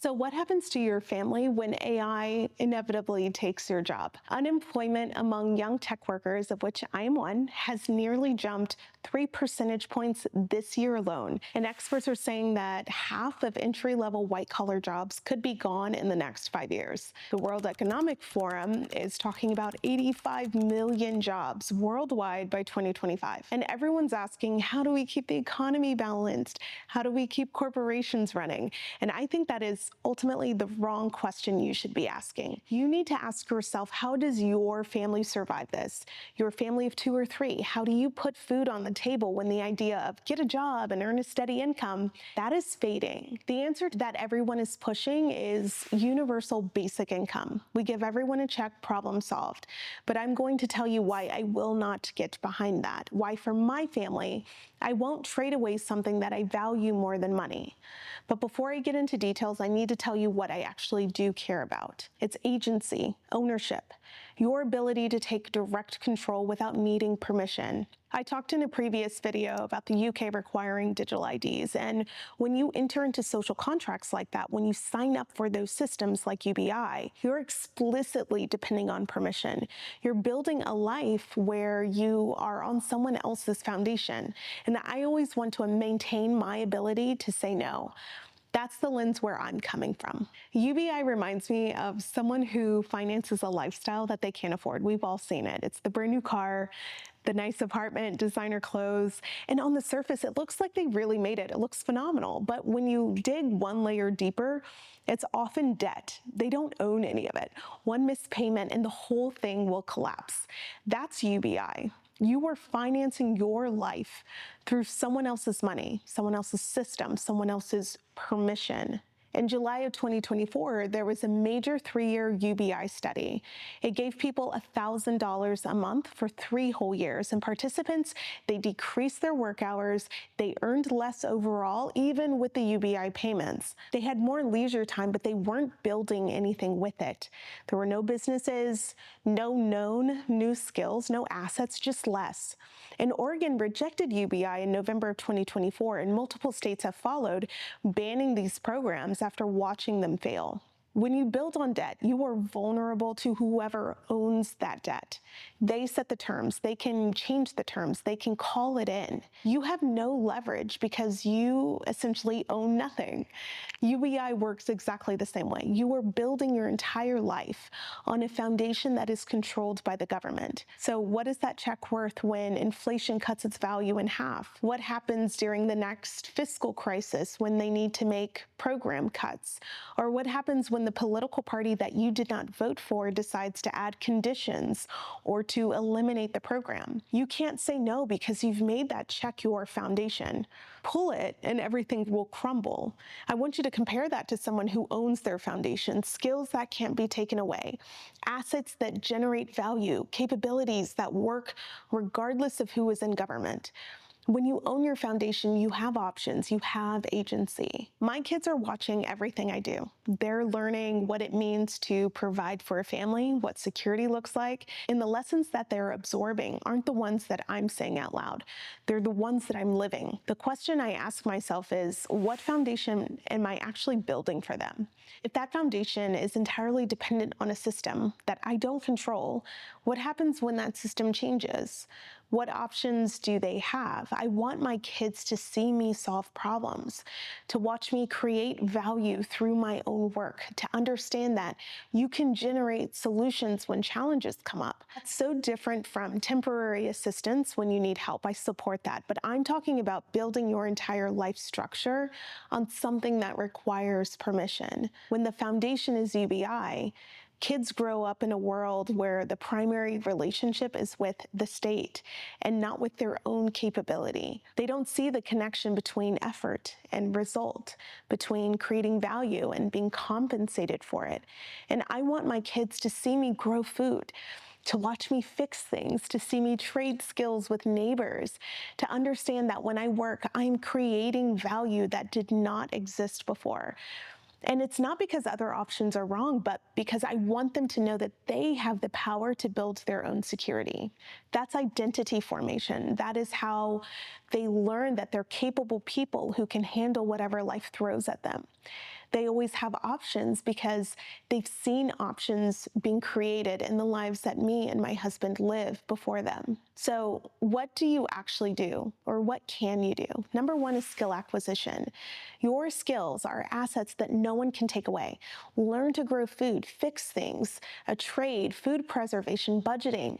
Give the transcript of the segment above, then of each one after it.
So what happens to your family when AI inevitably takes your job? Unemployment among young tech workers, of which I am one, has nearly jumped 3 percentage points this year alone. And experts are saying that half of entry-level white-collar jobs could be gone in the next 5 years. The World Economic Forum is talking about 85 million jobs worldwide by 2025. And everyone's asking, how do we keep the economy balanced? How do we keep corporations running? And I think that is ultimately the wrong question you should be asking. You need to ask yourself, how does your family survive this? Your family of 2 or 3, how do you put food on the table when the idea of get a job and earn a steady income, that is fading? The answer that everyone is pushing is universal basic income. We give everyone a check, problem solved. But I'm going to tell you why I will not get behind that. Why for my family, I won't trade away something that I value more than money. But before I get into details, I need to tell you what I actually do care about. It's agency, ownership, your ability to take direct control without needing permission. I talked in a previous video about the UK requiring digital IDs, and when you enter into social contracts like that, when you sign up for those systems like UBI, you're explicitly depending on permission. You're building a life where you are on someone else's foundation, and I always want to maintain my ability to say no. That's the lens where I'm coming from. UBI reminds me of someone who finances a lifestyle that they can't afford. We've all seen it. It's the brand new car, the nice apartment, designer clothes, and on the surface, it looks like they really made it. It looks phenomenal. But when you dig one layer deeper, it's often debt. They don't own any of it. One missed payment and the whole thing will collapse. That's UBI. You are financing your life through someone else's money, someone else's system, someone else's permission. In July of 2024, there was a major 3-year UBI study. It gave people $1,000 a month for 3 whole years, and participants, they decreased their work hours, they earned less overall, even with the UBI payments. They had more leisure time, but they weren't building anything with it. There were no businesses, no known new skills, no assets, just less. And Oregon rejected UBI in November of 2024, and multiple states have followed, banning these programs after watching them fail. When you build on debt, you are vulnerable to whoever owns that debt. They set the terms, they can change the terms, they can call it in. You have no leverage because you essentially own nothing. UBI works exactly the same way. You are building your entire life on a foundation that is controlled by the government. So what is that check worth when inflation cuts its value in half? What happens during the next fiscal crisis when they need to make program cuts? Or what happens when the political party that you did not vote for decides to add conditions or to eliminate the program? You can't say no because you've made that check your foundation. Pull it and everything will crumble. I want you to compare that to someone who owns their foundation, skills that can't be taken away, assets that generate value, capabilities that work regardless of who is in government. When you own your foundation, you have options, you have agency. My kids are watching everything I do. They're learning what it means to provide for a family, what security looks like, and the lessons that they're absorbing aren't the ones that I'm saying out loud. They're the ones that I'm living. The question I ask myself is, what foundation am I actually building for them? If that foundation is entirely dependent on a system that I don't control, what happens when that system changes? What options do they have? I want my kids to see me solve problems, to watch me create value through my own work, to understand that you can generate solutions when challenges come up. That's so different from temporary assistance when you need help. I support that. But I'm talking about building your entire life structure on something that requires permission. When the foundation is UBI, kids grow up in a world where the primary relationship is with the state and not with their own capability. They don't see the connection between effort and result, between creating value and being compensated for it. And I want my kids to see me grow food, to watch me fix things, to see me trade skills with neighbors, to understand that when I work, I'm creating value that did not exist before. And it's not because other options are wrong, but because I want them to know that they have the power to build their own security. That's identity formation. That is how they learn that they're capable people who can handle whatever life throws at them. They always have options because they've seen options being created in the lives that me and my husband live before them. So what do you actually do, or what can you do? Number one is skill acquisition. Your skills are assets that no one can take away. Learn to grow food, fix things, a trade, food preservation, budgeting.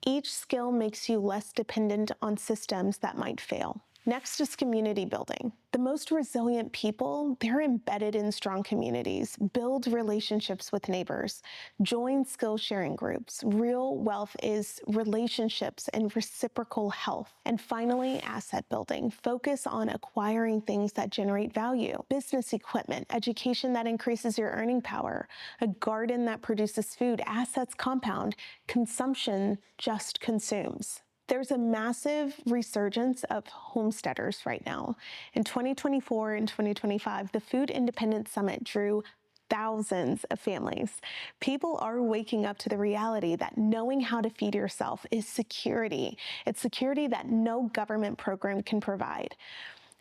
Each skill makes you less dependent on systems that might fail. Next is community building. The most resilient people, they're embedded in strong communities, build relationships with neighbors, join skill sharing groups. Real wealth is relationships and reciprocal health. And finally, asset building. Focus on acquiring things that generate value, business equipment, education that increases your earning power, a garden that produces food. Assets compound, consumption just consumes. There's a massive resurgence of homesteaders right now. In 2024 and 2025, the Food Independence Summit drew thousands of families. People are waking up to the reality that knowing how to feed yourself is security. It's security that no government program can provide.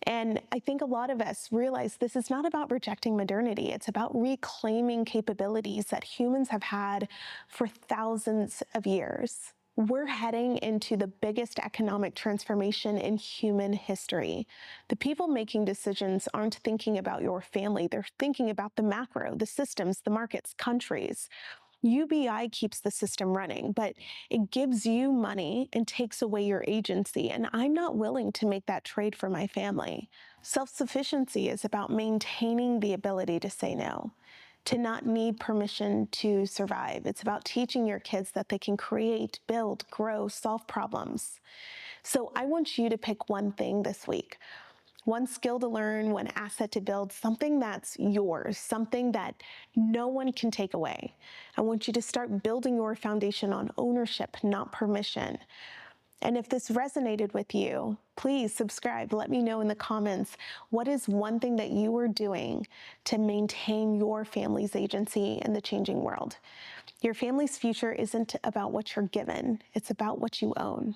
And I think a lot of us realize this is not about rejecting modernity. It's about reclaiming capabilities that humans have had for thousands of years. We're heading into the biggest economic transformation in human history. The people making decisions aren't thinking about your family. They're thinking about the macro, the systems, the markets, countries. UBI keeps the system running, but it gives you money and takes away your agency, and I'm not willing to make that trade for my family. Self-sufficiency is about maintaining the ability to say no, to not need permission to survive. It's about teaching your kids that they can create, build, grow, solve problems. So I want you to pick one thing this week. One skill to learn, one asset to build, something that's yours, something that no one can take away. I want you to start building your foundation on ownership, not permission. And if this resonated with you, please subscribe. Let me know in the comments, what is one thing that you are doing to maintain your family's agency in the changing world? Your family's future isn't about what you're given, it's about what you own.